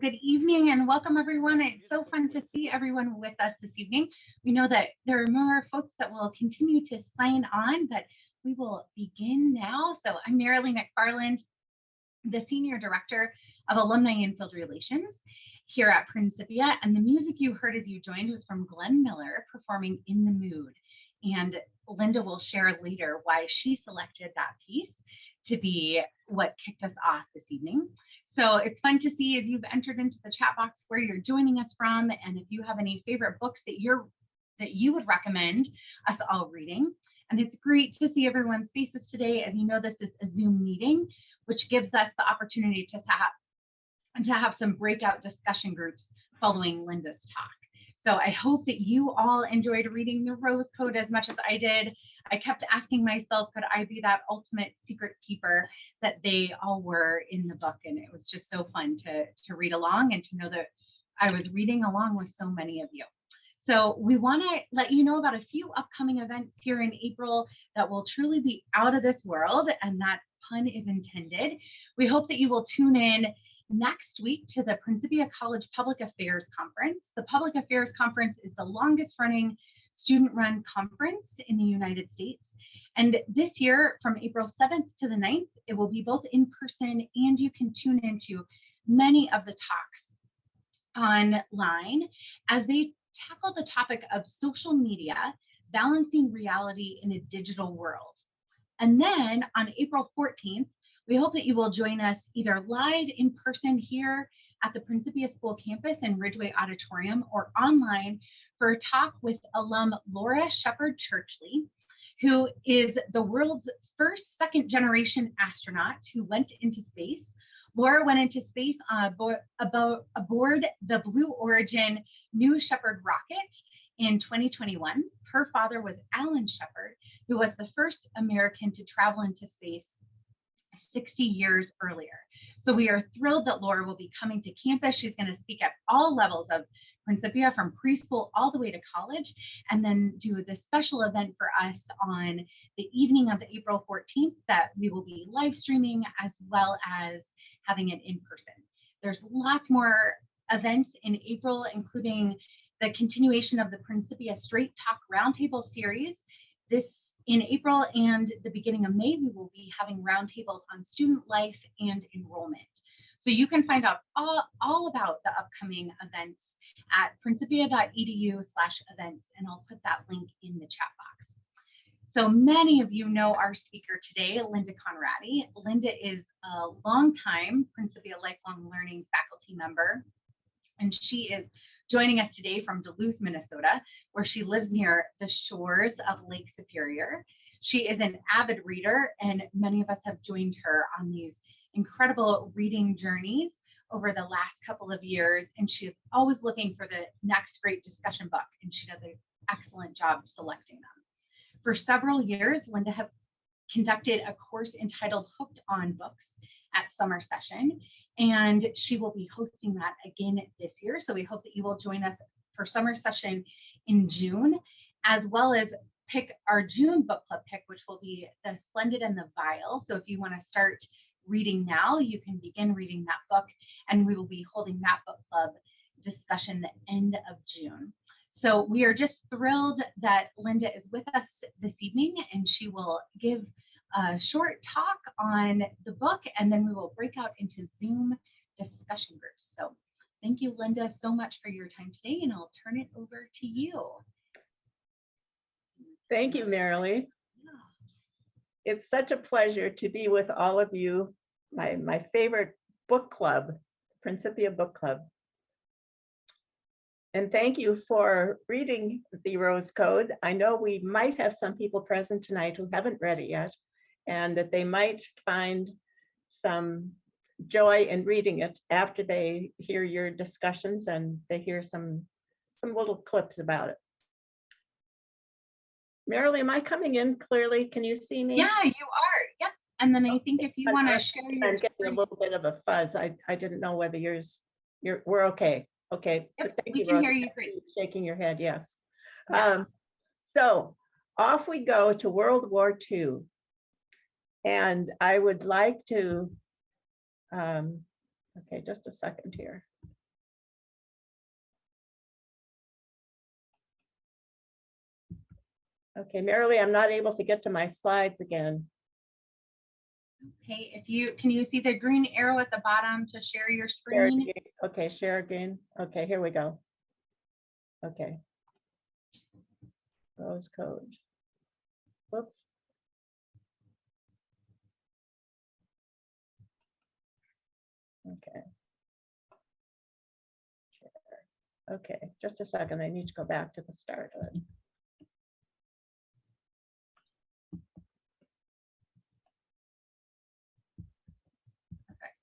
good evening and welcome everyone. It's so fun to see everyone with us this evening. We know that there are more folks that will continue to sign on, but we will begin now. So I'm Marilee McFarland, the Senior Director of Alumni and Field Relations here at Principia. And the music you heard as you joined was from Glenn Miller performing In the Mood. And Linda will share later why she selected that piece to be what kicked us off this evening. So it's fun to see as you've entered into the chat box where you're joining us from, and if you have any favorite books that you would recommend us all reading. And it's great to see everyone's faces today. As you know, this is a Zoom meeting, which gives us the opportunity to have some breakout discussion groups following Linda's talk. So I hope that you all enjoyed reading the Rose Code as much as I did. I kept asking myself, could I be that ultimate secret keeper that they all were in the book? And it was just so fun to read along and to know that I was reading along with so many of you. So we want to let you know about a few upcoming events here in April that will truly be out of this world, and that pun is intended. We hope that you will tune in next week to the Principia College Public Affairs Conference. The Public Affairs Conference is the longest running student-run conference in the United States. And this year, from April 7th to the 9th, it will be both in person and you can tune into many of the talks online as they tackle the topic of social media, balancing reality in a digital world. And then on April 14th, we hope that you will join us either live in person here at the Principia School campus in Ridgeway Auditorium or online for a talk with alum Laura Shepard Churchley, who is the world's first second-generation astronaut who went into space. Laura went into space aboard the Blue Origin New Shepard rocket in 2021. Her father was Alan Shepard, who was the first American to travel into space 60 years earlier. So we are thrilled that Laura will be coming to campus. She's going to speak at all levels of Principia, from preschool all the way to college, and then do this special event for us on the evening of April 14th that we will be live streaming as well as having it in person. There's lots more events in April, including the continuation of the Principia Straight Talk Roundtable series. In April and the beginning of May, we will be having roundtables on student life and enrollment. So you can find out all about the upcoming events at principia.edu/events, and I'll put that link in the chat box. So many of you know our speaker today, Linda Conradi. Linda is a longtime Principia Lifelong Learning faculty member, and she is joining us today from Duluth, Minnesota, where she lives near the shores of Lake Superior. She is an avid reader, and many of us have joined her on these incredible reading journeys over the last couple of years, and she is always looking for the next great discussion book, and she does an excellent job selecting them. For several years, Linda has conducted a course entitled Hooked on Books at summer session, and she will be hosting that again this year. So we hope that you will join us for summer session in June, as well as pick our June book club pick, which will be The Splendid and the Vile. So if you want to start reading now, you can begin reading that book, and we will be holding that book club discussion the end of June. So we are just thrilled that Linda is with us this evening, and she will give a short talk on the book, and then we will break out into Zoom discussion groups. So thank you, Linda, so much for your time today, and I'll turn it over to you. Thank you, Marilee. It's such a pleasure to be with all of you, my favorite book club, Principia Book Club. And thank you for reading the Rose Code. I know we might have some people present tonight who haven't read it yet, and that they might find some joy in reading it after they hear your discussions and they hear some little clips about it. Marilee, am I coming in clearly? Can you see me? Yeah, you are. Yep. And then I think if you want to share your I'm getting a little bit of a fuzz. I didn't know whether we're okay. Okay. Yep, Thank we you, can Rose. hear you great. Shaking your head, yes. Yes. So off we go to World War II. And I would like to, okay, just a second here. Okay, Marilee, I'm not able to get to my slides again. Okay, can you see the green arrow at the bottom to share your Share screen? again. Okay, share again. Okay, here we go. Okay. Rose code. Whoops. Okay. Okay, just a second. I need to go back to the start of it.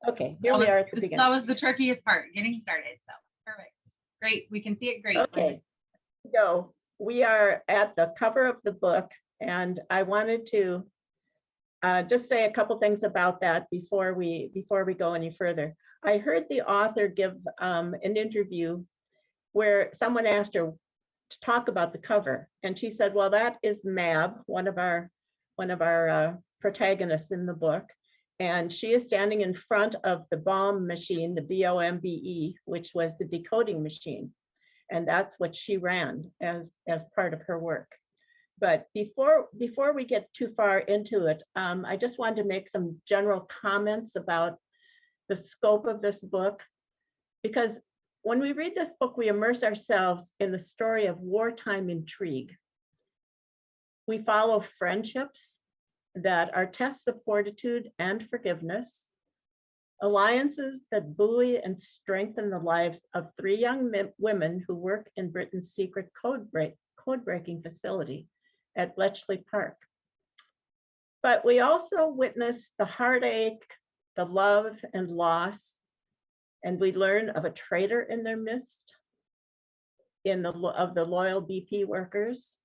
Okay, here we are at the beginning. That was the trickiest part, getting started. So perfect. Great. We can see it great. Okay. So we are at the cover of the book, and I wanted to just say a couple things about that before we go any further. I heard the author give an interview where someone asked her to talk about the cover, and she said, well, that is Mab, one of our protagonists in the book, and she is standing in front of the bombe machine, the BOMBE, which was the decoding machine, and that's what she ran as part of her work. But before we get too far into it, I just wanted to make some general comments about the scope of this book, because when we read this book, we immerse ourselves in the story of wartime intrigue. We follow friendships that are tests of fortitude and forgiveness, alliances that buoy and strengthen the lives of 3 young women who work in Britain's secret code-breaking facility at Bletchley Park. But we also witness the heartache, the love and loss, and we learn of a traitor in their midst, of the loyal BP workers.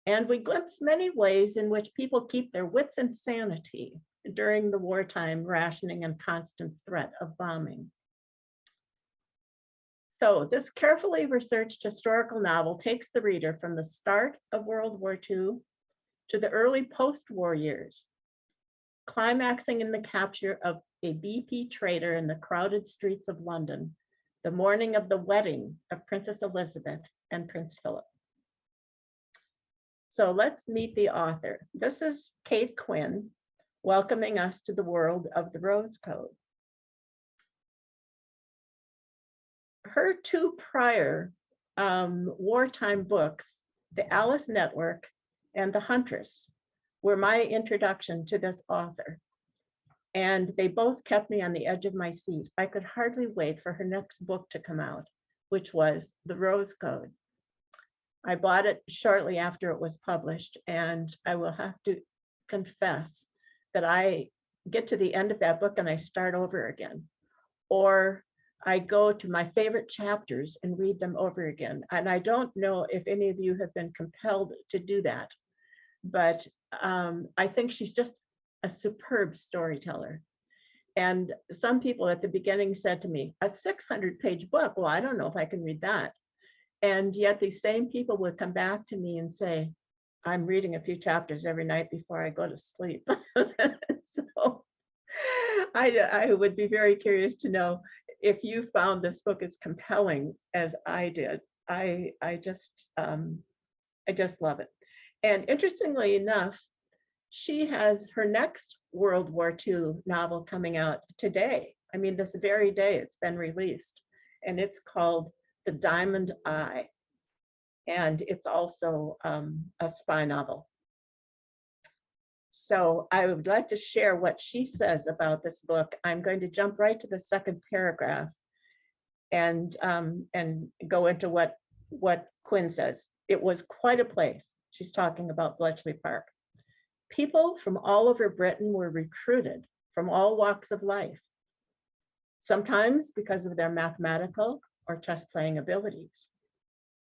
And we glimpse many ways in which people keep their wits and sanity during the wartime rationing and constant threat of bombing. So this carefully researched historical novel takes the reader from the start of World War II to the early post-war years, climaxing in the capture of a BP traitor in the crowded streets of London, the morning of the wedding of Princess Elizabeth and Prince Philip. So let's meet the author. This is Kate Quinn, welcoming us to the world of the Rose Code. Her 2 prior wartime books, The Alice Network and The Huntress, were my introduction to this author. And they both kept me on the edge of my seat. I could hardly wait for her next book to come out, which was The Rose Code. I bought it shortly after it was published, and I will have to confess that I get to the end of that book and I start over again, or I go to my favorite chapters and read them over again. And I don't know if any of you have been compelled to do that, but I think she's just a superb storyteller. And some people at the beginning said to me, a 600-page book, well, I don't know if I can read that. And yet these same people would come back to me and say, I'm reading a few chapters every night before I go to sleep. So I would be very curious to know if you found this book as compelling as I did. I just love it. And interestingly enough, she has her next World War II novel coming out today. I mean, this very day it's been released, and it's called The Diamond Eye. And it's also a spy novel. So I would like to share what she says about this book. I'm going to jump right to the second paragraph and go into what Quinn says. It was quite a place. She's talking about Bletchley Park. People from all over Britain were recruited from all walks of life, sometimes because of their mathematical or chess playing abilities,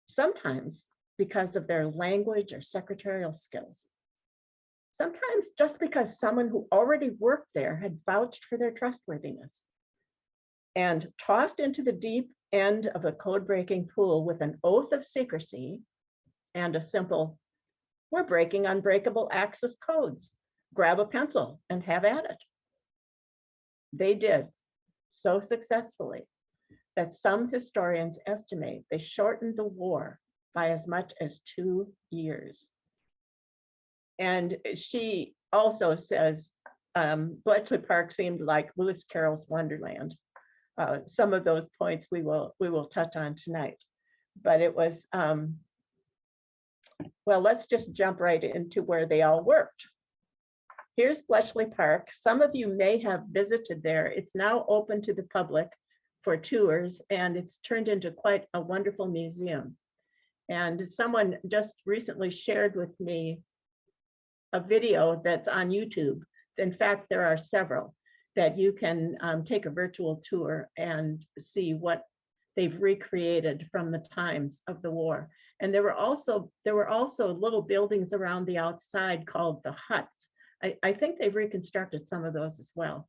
sometimes because of their language or secretarial skills, sometimes just because someone who already worked there had vouched for their trustworthiness, and tossed into the deep end of a code-breaking pool with an oath of secrecy and a simple, we're breaking unbreakable access codes, grab a pencil and have at it. They did so successfully that some historians estimate they shortened the war by as much as 2 years. And she also says Bletchley Park seemed like Lewis Carroll's Wonderland. Some of those points we will touch on tonight, but it was well, let's just jump right into where they all worked. Here's Bletchley Park. Some of you may have visited there. It's now open to the public for tours, and it's turned into quite a wonderful museum. And someone just recently shared with me a video that's on YouTube. In fact, there are several that you can take a virtual tour and see what they've recreated from the times of the war. And there were also little buildings around the outside called the huts. I think they've reconstructed some of those as well.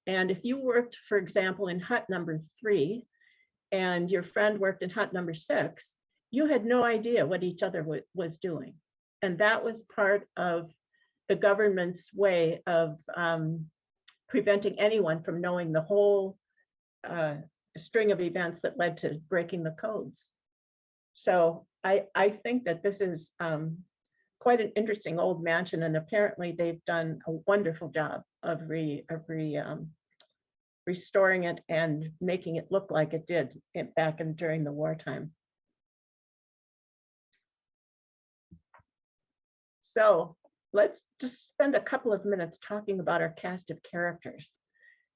And if you worked, for example, in hut number 3, and your friend worked in hut number 6, you had no idea what each other was doing. And that was part of the government's way of preventing anyone from knowing the whole string of events that led to breaking the codes. So I think that this is quite an interesting old mansion, and apparently they've done a wonderful job of restoring it and making it look like it did back during the wartime. So let's just spend a couple of minutes talking about our cast of characters.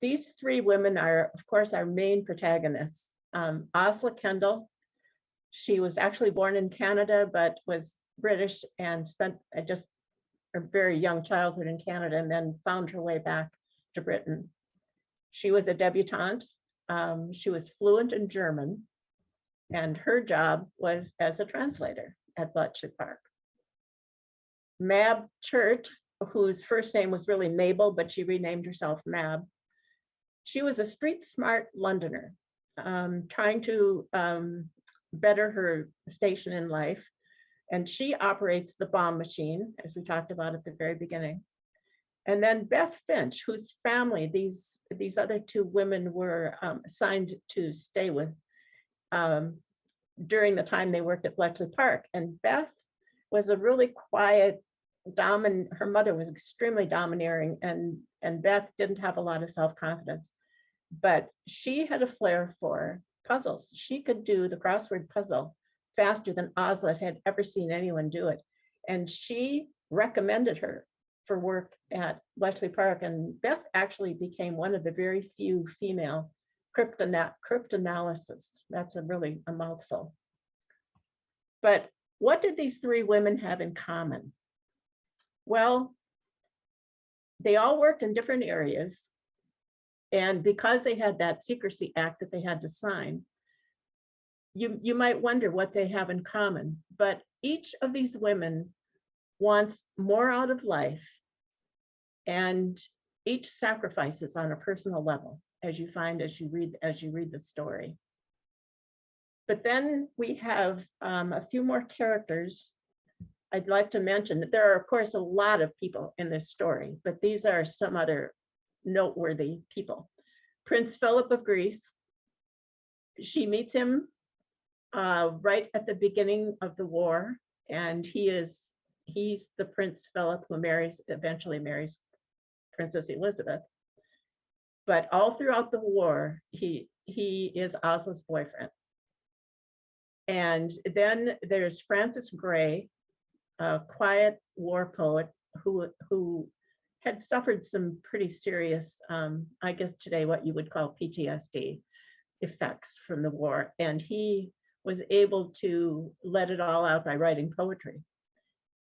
These 3 women are, of course, our main protagonists. Osla Kendall, she was actually born in Canada, but was British and spent just a very young childhood in Canada and then found her way back to Britain. She was a debutante. She was fluent in German, and her job was as a translator at Bletchley Park. Mab Churt, whose first name was really Mabel, but she renamed herself Mab. She was a street smart Londoner, trying to better her station in life. And she operates the bomb machine, as we talked about at the very beginning. And then Beth Finch, whose family these other 2 women were assigned to stay with during the time they worked at Bletchley Park. And Beth was a really quiet, her mother was extremely domineering, and Beth didn't have a lot of self-confidence, but she had a flair for puzzles. She could do the crossword puzzle faster than Oslet had ever seen anyone do it. And she recommended her for work at Bletchley Park. And Beth actually became one of the very few female cryptanalysts. That's really a mouthful. But what did these 3 women have in common? Well, they all worked in different areas. And because they had that Secrecy Act that they had to sign, you might wonder what they have in common, but each of these women wants more out of life, and each sacrifices on a personal level, as you find as you read the story. But then we have a few more characters. I'd like to mention that there are, of course, a lot of people in this story, but these are some other noteworthy people. Prince Philip of Greece. She meets him right at the beginning of the war, and he's the Prince Philip who eventually marries Princess Elizabeth. But all throughout the war, he is Osla's boyfriend. And then there's Francis Gray, a quiet war poet who had suffered some pretty serious, I guess today what you would call PTSD effects from the war. And he was able to let it all out by writing poetry.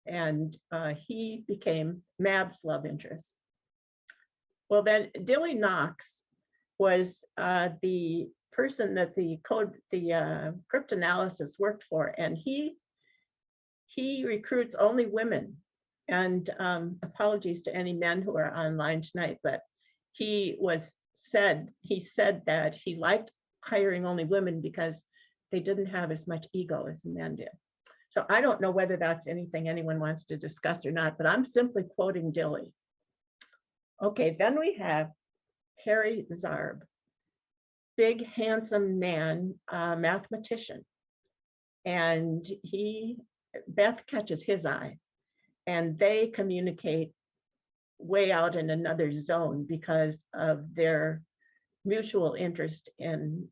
And he became Mab's love interest. Well, then Dilly Knox was the person that the cryptanalysis worked for, and he recruits only women. And apologies to any men who are online tonight, but he said that he liked hiring only women because they didn't have as much ego as the men did. So I don't know whether that's anything anyone wants to discuss or not, but I'm simply quoting Dilly. Okay, then we have Harry Zarb, big, handsome man, mathematician. And Beth catches his eye. and they communicate way out in another zone because of their mutual interest in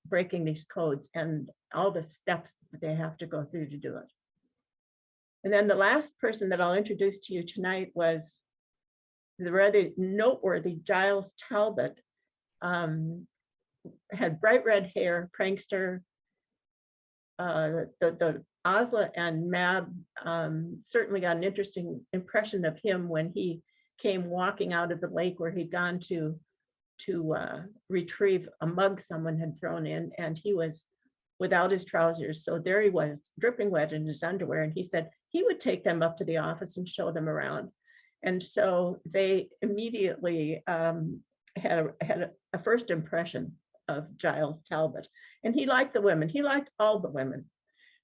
breaking these codes and all the steps that they have to go through to do it. And then the last person that I'll introduce to you tonight was the rather noteworthy Giles Talbot. Had bright red hair, prankster. The Osla and Mab certainly got an interesting impression of him when he came walking out of the lake where he'd gone to retrieve a mug someone had thrown in, and he was without his trousers. So there he was, dripping wet in his underwear, and he said he would take them up to the office and show them around. And so they immediately had a first impression of Giles Talbot. And he liked the women. He liked all the women.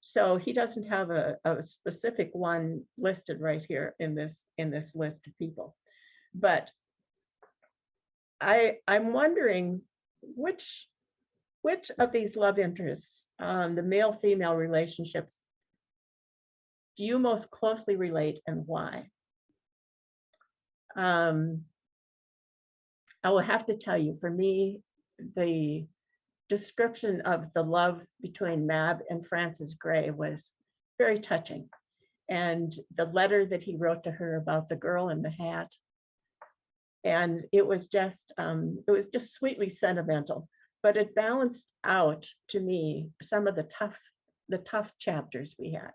So he doesn't have a specific one listed right here in this list of people. But I'm wondering which of these love interests, the male-female relationships, do you most closely relate, and why? I will have to tell you, for me, the description of the love between Mab and Frances Gray was very touching. And the letter that he wrote to her about the girl in the hat, and it was just sweetly sentimental, but it balanced out to me some of the tough chapters we had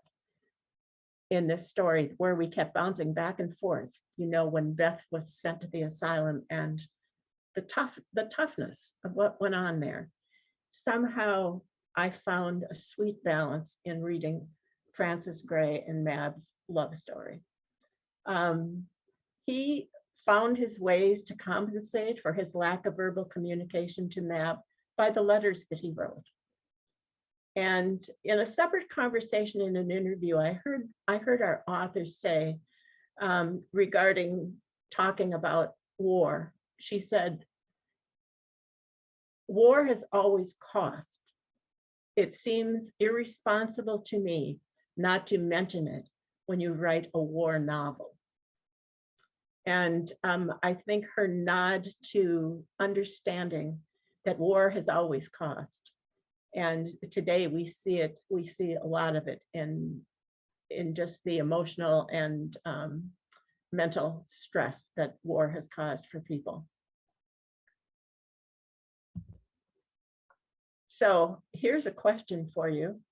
in this story, where we kept bouncing back and forth, you know, when Beth was sent to the asylum, and the toughness of what went on there. Somehow I found a sweet balance in reading Frances Gray and Mab's love story. He found his ways to compensate for his lack of verbal communication to Mab by the letters that he wrote. And in a separate conversation in an interview, I heard our authors say, regarding talking about war, she said, "War has always cost. It seems irresponsible to me not to mention it when you write a war novel." And I think her nod to understanding that war has always cost. And today we see a lot of it in just the emotional and mental stress that war has caused for people. So here's a question for you.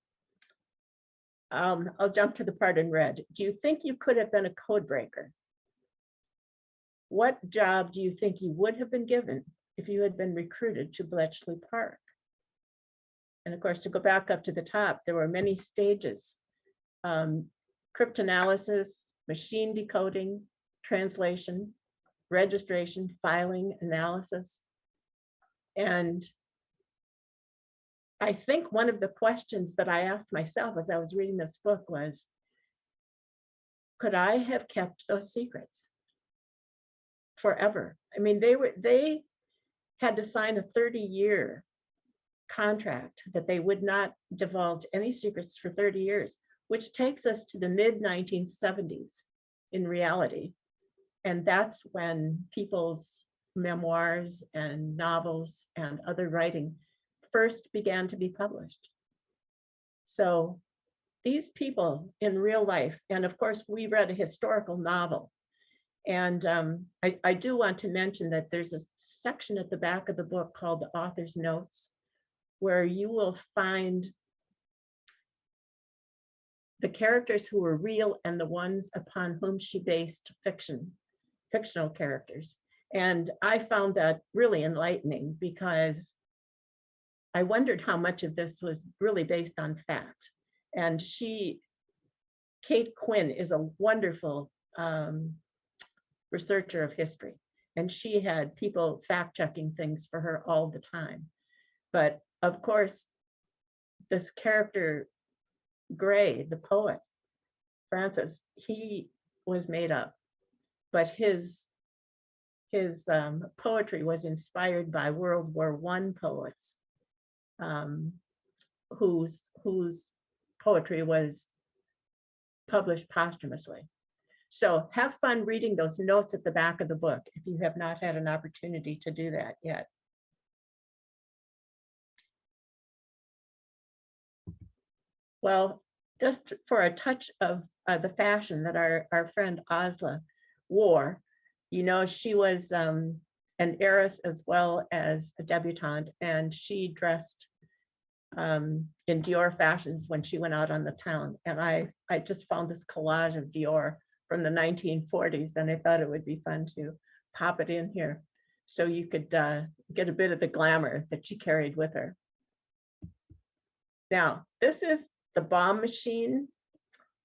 I'll jump to the part in red. Do you think you could have been a code breaker? What job do you think you would have been given if you had been recruited to Bletchley Park? And of course, to go back up to the top, there were many stages: cryptanalysis, machine decoding, translation, registration, filing, analysis. And I think one of the questions that I asked myself as I was reading this book was, could I have kept those secrets forever? I mean, they had to sign a 30-year contract that they would not divulge any secrets for 30 years, which takes us to the mid-1970s in reality. And that's when people's memoirs and novels and other writing first began to be published. So these people in real life, and of course we read a historical novel, and I do want to mention that there's a section at the back of the book called the author's notes, where you will find the characters who were real and the ones upon whom she based fictional characters. And I found that really enlightening, because I wondered how much of this was really based on fact. And Kate Quinn is a wonderful researcher of history, and she had people fact-checking things for her all the time. But of course, this character, Gray, the poet, Francis, he was made up, but his poetry was inspired by World War I poets, whose poetry was published posthumously. So have fun reading those notes at the back of the book if you have not had an opportunity to do that yet. Well, just for a touch of the fashion that our friend Asla wore, you know, she was an heiress as well as a debutante, and she dressed in Dior fashions when she went out on the town. And I just found this collage of Dior from the 1940s, and I thought it would be fun to pop it in here so you could get a bit of the glamour that she carried with her. Now, this is the bomb machine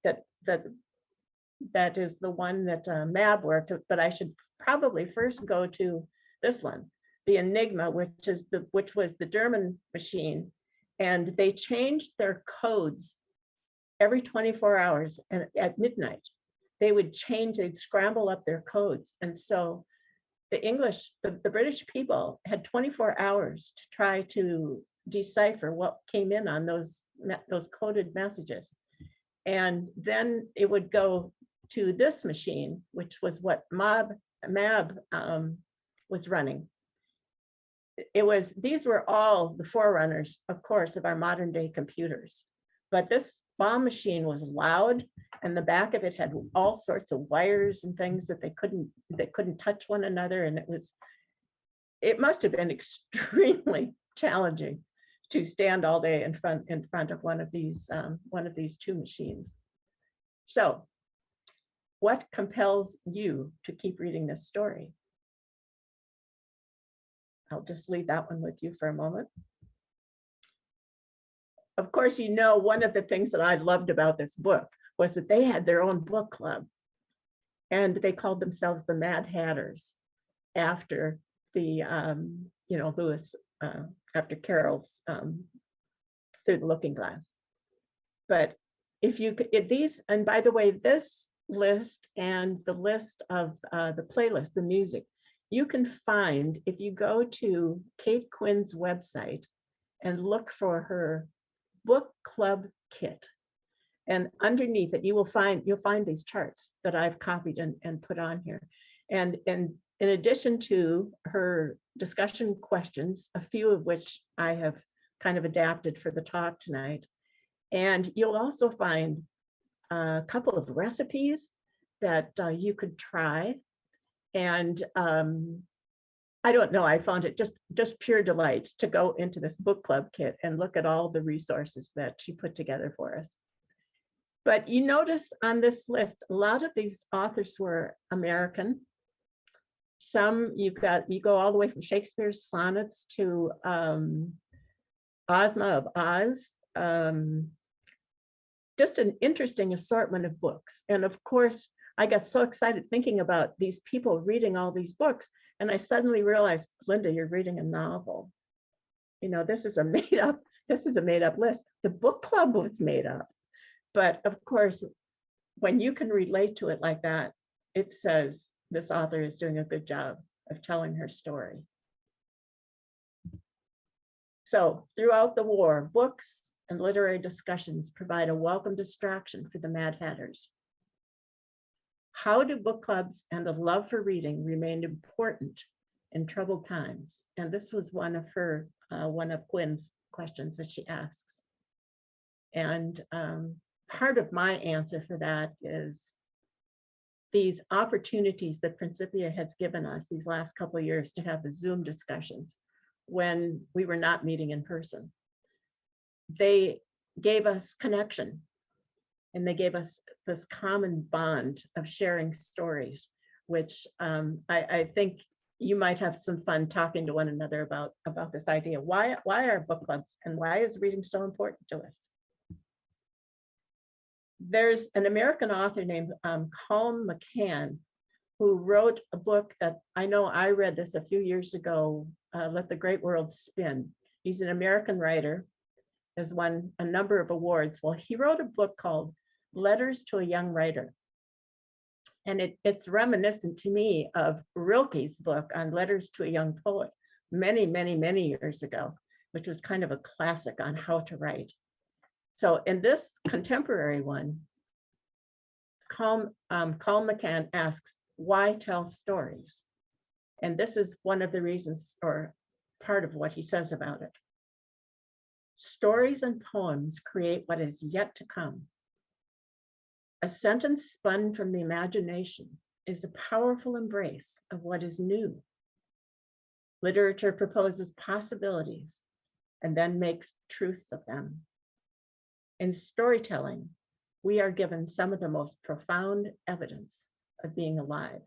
that is the one that Mab worked, but I should probably first go to this one, the Enigma, which was the German machine, and they changed their codes every 24 hours, and at midnight they'd scramble up their codes, and so the British people had 24 hours to try to decipher what came in on those coded messages. And then it would go to this machine, which was what Mab was running. These were all the forerunners, of course, of our modern day computers. But this bomb machine was loud, and the back of it had all sorts of wires and things that couldn't touch one another. And it must have been extremely challenging to stand all day in front of one of these two machines. So, what compels you to keep reading this story? I'll just leave that one with you for a moment. Of course, you know, one of the things that I loved about this book was that they had their own book club, and they called themselves the Mad Hatters after the Lewis, after Carroll's Through the Looking Glass. But and by the way, this list and the list of the playlist, the music, you can find if you go to Kate Quinn's website and look for her book club kit. And underneath it, you'll find these charts that I've copied and put on here. And in addition to her discussion questions, a few of which I have kind of adapted for the talk tonight. And you'll also find a couple of recipes that you could try. And I don't know, I found it just pure delight to go into this book club kit and look at all the resources that she put together for us. But you notice on this list, a lot of these authors were American. Some you go all the way from Shakespeare's sonnets to Ozma of Oz. Just an interesting assortment of books. And of course, I got so excited thinking about these people reading all these books, and I suddenly realized, Linda, you're reading a novel. You know, this is a made up list. The book club was made up. But of course, when you can relate to it like that, it says this author is doing a good job of telling her story. So throughout the war, books and literary discussions provide a welcome distraction for the Mad Hatters. How do book clubs and a love for reading remain important in troubled times? And this was one of Quinn's questions that she asks. And part of my answer for that is these opportunities that Principia has given us these last couple of years to have the Zoom discussions when we were not meeting in person. They gave us connection, and they gave us this common bond of sharing stories, which I think you might have some fun talking to one another about this idea. Why are book clubs, and why is reading so important to us? There's an American author named Colm McCann who wrote a book that I know I read this a few years ago, Let the Great World Spin. He's an American writer, has won a number of awards. Well, he wrote a book called Letters to a Young Writer. And it's reminiscent to me of Rilke's book on Letters to a Young Poet many, many, many years ago, which was kind of a classic on how to write. So in this contemporary one, Carl McCann asks, why tell stories? And this is one of the reasons, or part of what he says about it. Stories and poems create what is yet to come. A sentence spun from the imagination is a powerful embrace of what is new. Literature proposes possibilities and then makes truths of them. In storytelling, we are given some of the most profound evidence of being alive.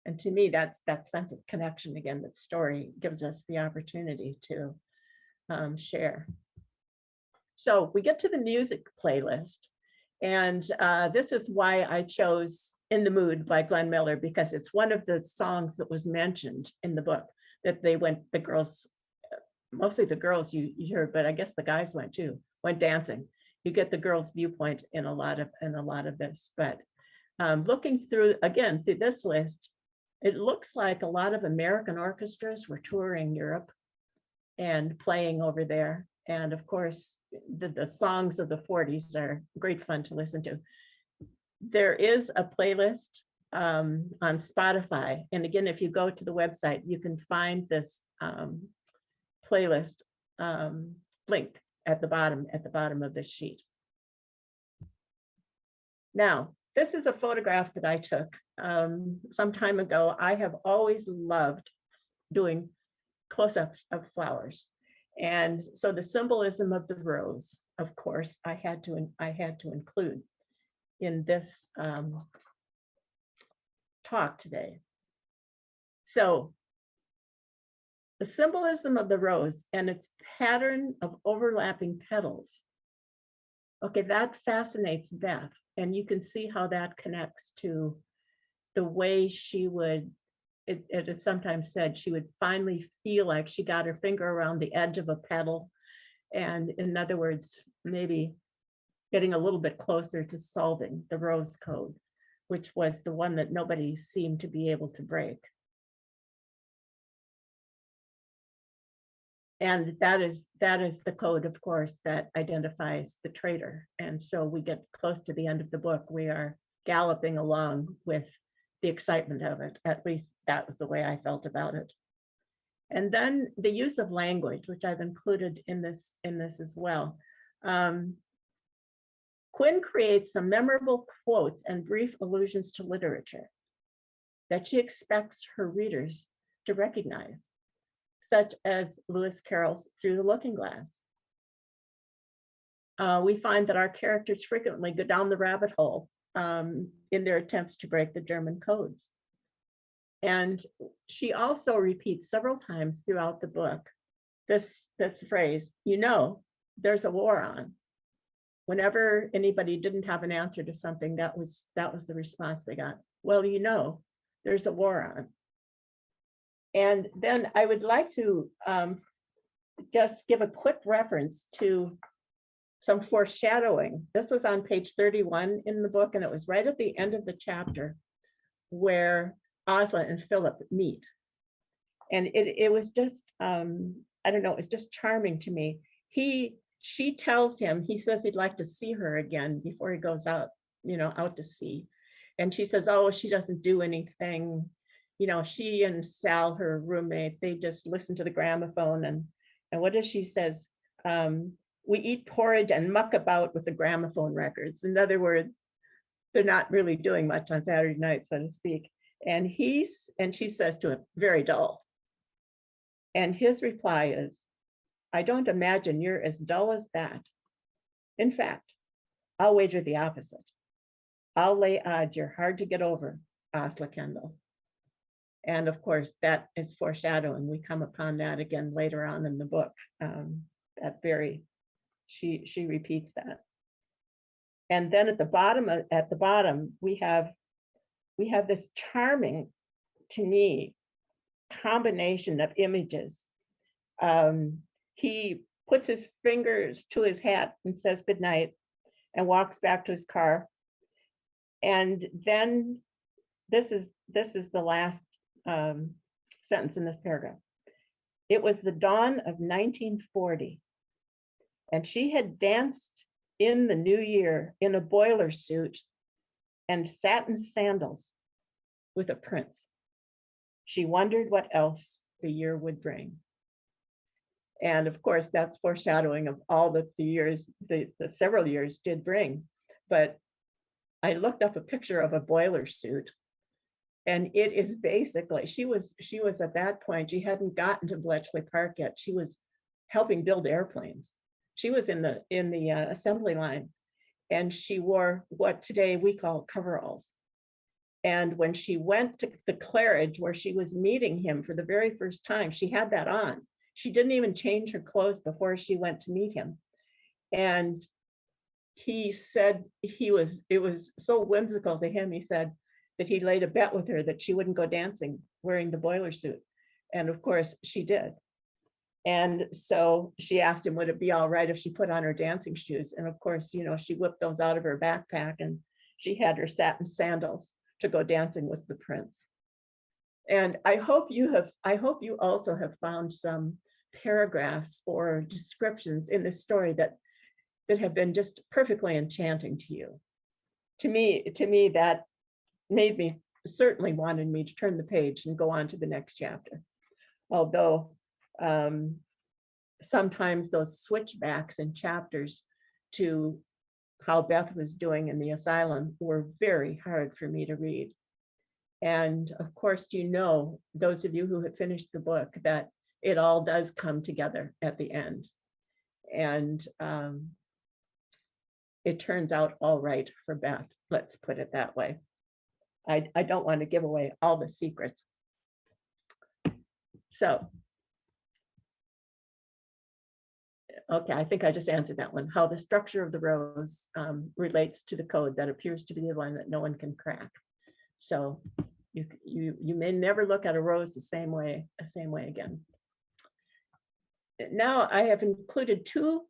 And to me, that's that sense of connection again, that story gives us the opportunity to share. So we get to the music playlist. And this is why I chose In the Mood by Glenn Miller, because it's one of the songs that was mentioned in the book that they went, the girls, mostly the girls you heard, but I guess the guys went too, went dancing. You get the girls' viewpoint in a lot of this. But looking through, again, through this list, it looks like a lot of American orchestras were touring Europe and playing over there. And of course, the songs of the 40s are great fun to listen to. There is a playlist on Spotify. And again, if you go to the website, you can find this playlist link at the bottom of this sheet. Now, this is a photograph that I took some time ago. I have always loved doing close-ups of flowers. And so the symbolism of the rose, of course, I had to include in this talk today. So the symbolism of the rose and its pattern of overlapping petals. Okay, that fascinates Beth, and you can see how that connects to the way she would, it is sometimes said she would finally feel like she got her finger around the edge of a petal. And in other words, maybe getting a little bit closer to solving the rose code, which was the one that nobody seemed to be able to break. And that is the code, of course, that identifies the traitor. And so we get close to the end of the book, we are galloping along with the excitement of it. At least that was the way I felt about it. And then the use of language, which I've included in this as well. Quinn creates some memorable quotes and brief allusions to literature that she expects her readers to recognize, such as Lewis Carroll's Through the Looking Glass. We find that our characters frequently go down the rabbit hole in their attempts to break the German codes. And she also repeats several times throughout the book this phrase, you know, there's a war on. Whenever anybody didn't have an answer to something, that was the response they got. Well, you know, there's a war on. And then I would like to just give a quick reference to some foreshadowing. This was on page 31 in the book, and it was right at the end of the chapter where Asla and Philip meet. And it was just, I don't know, it was just charming to me. She tells him, he says he'd like to see her again before he goes out, out to sea. And she says, oh, she doesn't do anything. She and Sal, her roommate, they just listen to the gramophone. And what does she says? We eat porridge and muck about with the gramophone records. In other words, they're not really doing much on Saturday night, so to speak. And she says to him, very dull. And his reply is, I don't imagine you're as dull as that. In fact, I'll wager the opposite. I'll lay odds you're hard to get over, Asla Kendall. And of course, that is foreshadowing. We come upon that again later on in the book. She repeats that. And then at the bottom, we have this charming, to me, combination of images. He puts his fingers to his hat and says goodnight and walks back to his car. And then this is the last sentence in this paragraph. It was the dawn of 1940, and she had danced in the new year in a boiler suit and satin sandals with a prince. She wondered what else the year would bring. And of course, that's foreshadowing of all that the years, the several years did bring. But I looked up a picture of a boiler suit, and it is basically, she was at that point, she hadn't gotten to Bletchley Park yet. She was helping build airplanes. She was in the assembly line, and she wore what today we call coveralls. And when she went to the Claridge where she was meeting him for the very first time, she had that on. She didn't even change her clothes before she went to meet him. And he said it was so whimsical to him. He said that he laid a bet with her that she wouldn't go dancing wearing the boiler suit. And of course she did. And so she asked him, would it be all right if she put on her dancing shoes? And of course, you know, she whipped those out of her backpack, and she had her satin sandals to go dancing with the prince. And I hope you also have found some paragraphs or descriptions in this story that have been just perfectly enchanting to you. To me, that made me, certainly wanted me to turn the page and go on to the next chapter. Although sometimes those switchbacks in chapters to how Beth was doing in the asylum were very hard for me to read. And of course, you know, those of you who have finished the book, that it all does come together at the end. And it turns out all right for Beth, let's put it that way. I don't want to give away all the secrets. So, okay, I think I just answered that one. How the structure of the rose relates to the code that appears to be the one that no one can crack. So you may never look at a rose the same way again. Now I have included two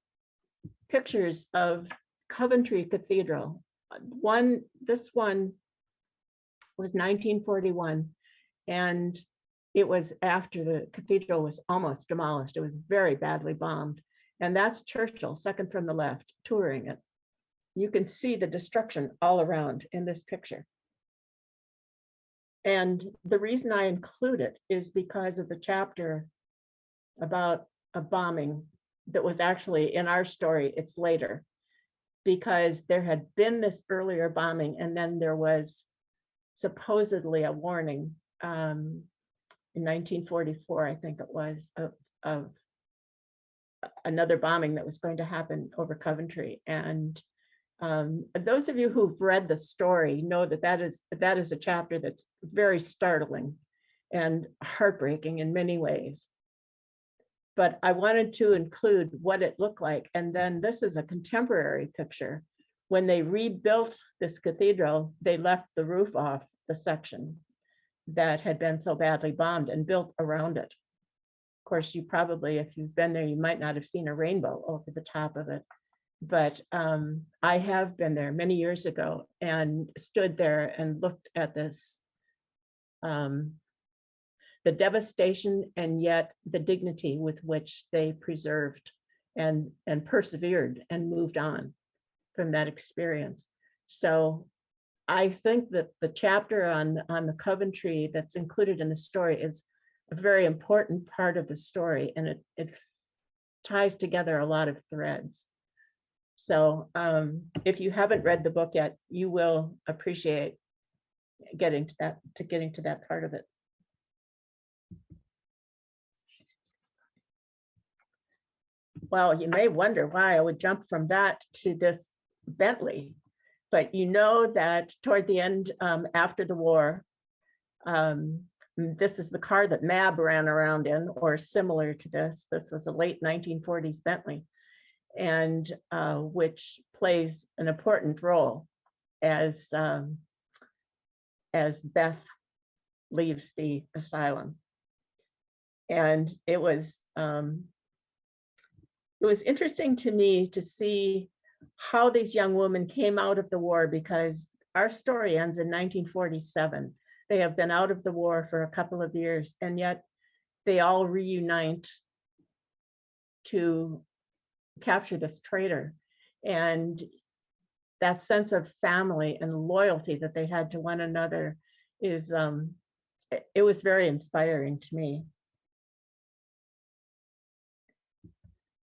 pictures of Coventry Cathedral. This one was 1941, and it was after the cathedral was almost demolished. It was very badly bombed. And that's Churchill, second from the left, touring it. You can see the destruction all around in this picture. And the reason I include it is because of the chapter about a bombing that was actually in our story, it's later, because there had been this earlier bombing, and then there was supposedly a warning in 1944, I think it was, of another bombing that was going to happen over Coventry. And those of you who've read the story know that that is a chapter that's very startling and heartbreaking in many ways. But I wanted to include what it looked like. And then this is a contemporary picture. When they rebuilt this cathedral, they left the roof off the section that had been so badly bombed and built around it. Of course, you probably, if you've been there, you might not have seen a rainbow over the top of it. But I have been there many years ago and stood there and looked at this, the devastation and yet the dignity with which they preserved and persevered and moved on from that experience. So I think that the chapter on the Coventry that's included in the story is a very important part of the story, and it ties together a lot of threads. So if you haven't read the book yet, you will appreciate getting to that part of it. Well, you may wonder why I would jump from that to this Bentley, but you know that toward the end, after the war, this is the car that Mab ran around in, or similar to this. This was a late 1940s Bentley, and which plays an important role as Beth leaves the asylum. And it was interesting to me to see how these young women came out of the war, because our story ends in 1947. They have been out of the war for a couple of years, and yet they all reunite to capture this traitor. And that sense of family and loyalty that they had to one another is, it was very inspiring to me.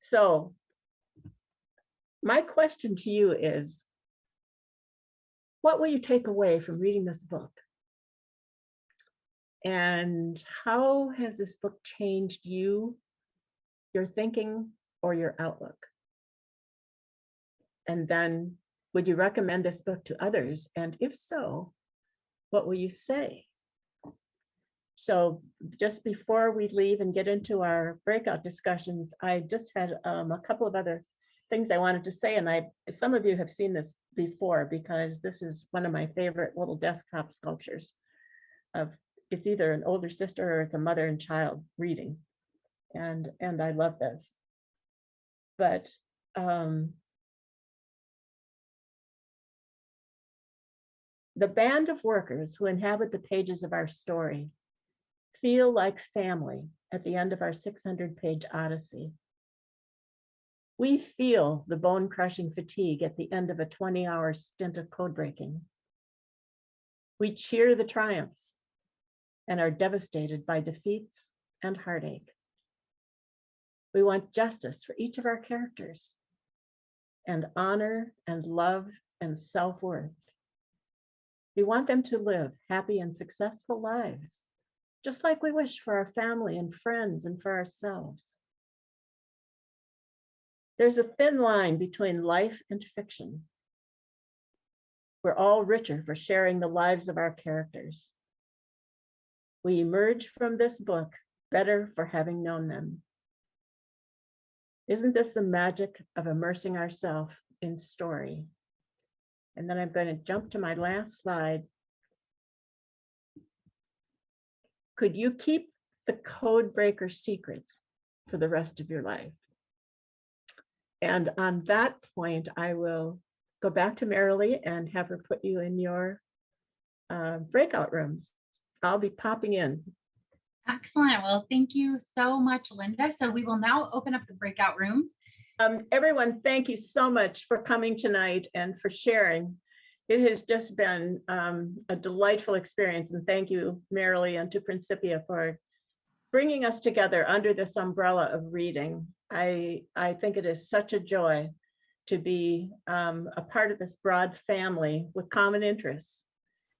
So my question to you is, what will you take away from reading this book? And how has this book changed you, your thinking, or your outlook? And then, would you recommend this book to others? And if so, what will you say? So just before we leave and get into our breakout discussions, I just had a couple of other things I wanted to say. And some of you have seen this before, because this is one of my favorite little desktop sculptures of, it's either an older sister or it's a mother and child reading. And I love this. But the band of workers who inhabit the pages of our story feel like family at the end of our 600-page odyssey. We feel the bone-crushing fatigue at the end of a 20-hour stint of code breaking. We cheer the triumphs and are devastated by defeats and heartache. We want justice for each of our characters, and honor and love and self-worth. We want them to live happy and successful lives, just like we wish for our family and friends and for ourselves. There's a thin line between life and fiction. We're all richer for sharing the lives of our characters. We emerge from this book better for having known them. Isn't this the magic of immersing ourselves in story? And then I'm going to jump to my last slide. Could you keep the code breaker secrets for the rest of your life? And on that point, I will go back to Marilee and have her put you in your breakout rooms. I'll be popping in. Excellent. Well, thank you so much, Linda. So we will now open up the breakout rooms. Everyone, thank you so much for coming tonight and for sharing. It has just been a delightful experience. And thank you, Marilee, and to Principia for bringing us together under this umbrella of reading. I think it is such a joy to be a part of this broad family with common interests.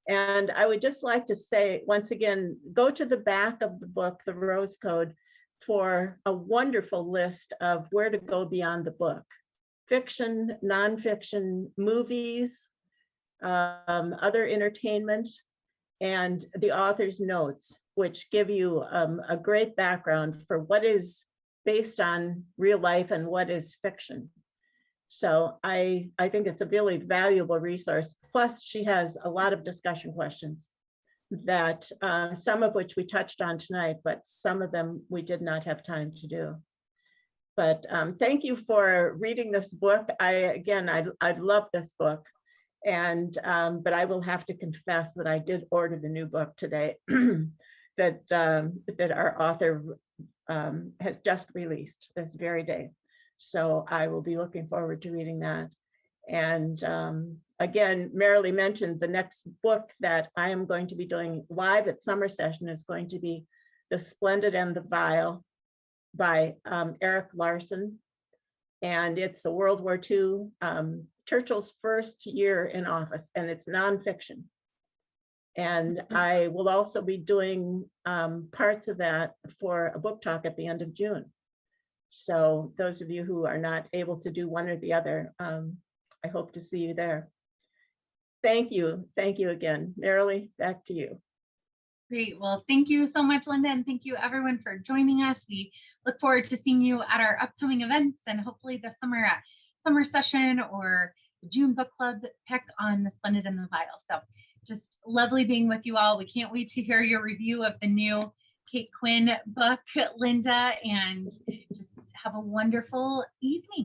And I would just like to say, once again, go to the back of the book, The Rose Code, for a wonderful list of where to go beyond the book. Fiction, nonfiction, movies, other entertainment, and the author's notes, which give you a great background for what is based on real life and what is fiction. So I think it's a really valuable resource. Plus, she has a lot of discussion questions that some of which we touched on tonight, but some of them we did not have time to do. But thank you for reading this book. I love this book. And but I will have to confess that I did order the new book today that our author has just released this very day. So I will be looking forward to reading that. And again, Marilee mentioned the next book that I am going to be doing live at summer session is going to be The Splendid and the Vile by Eric Larson. And it's a World War II, Churchill's first year in office, and it's nonfiction. And I will also be doing parts of that for a book talk at the end of June. So those of you who are not able to do one or the other, I hope to see you there. Thank you. Thank you again. Marilee, back to you. Great. Well, thank you so much, Linda, and thank you everyone for joining us. We look forward to seeing you at our upcoming events and hopefully the summer session or the June book club pick on The Splendid and the Vile. So just lovely being with you all. We can't wait to hear your review of the new Kate Quinn book, Linda, and just have a wonderful evening.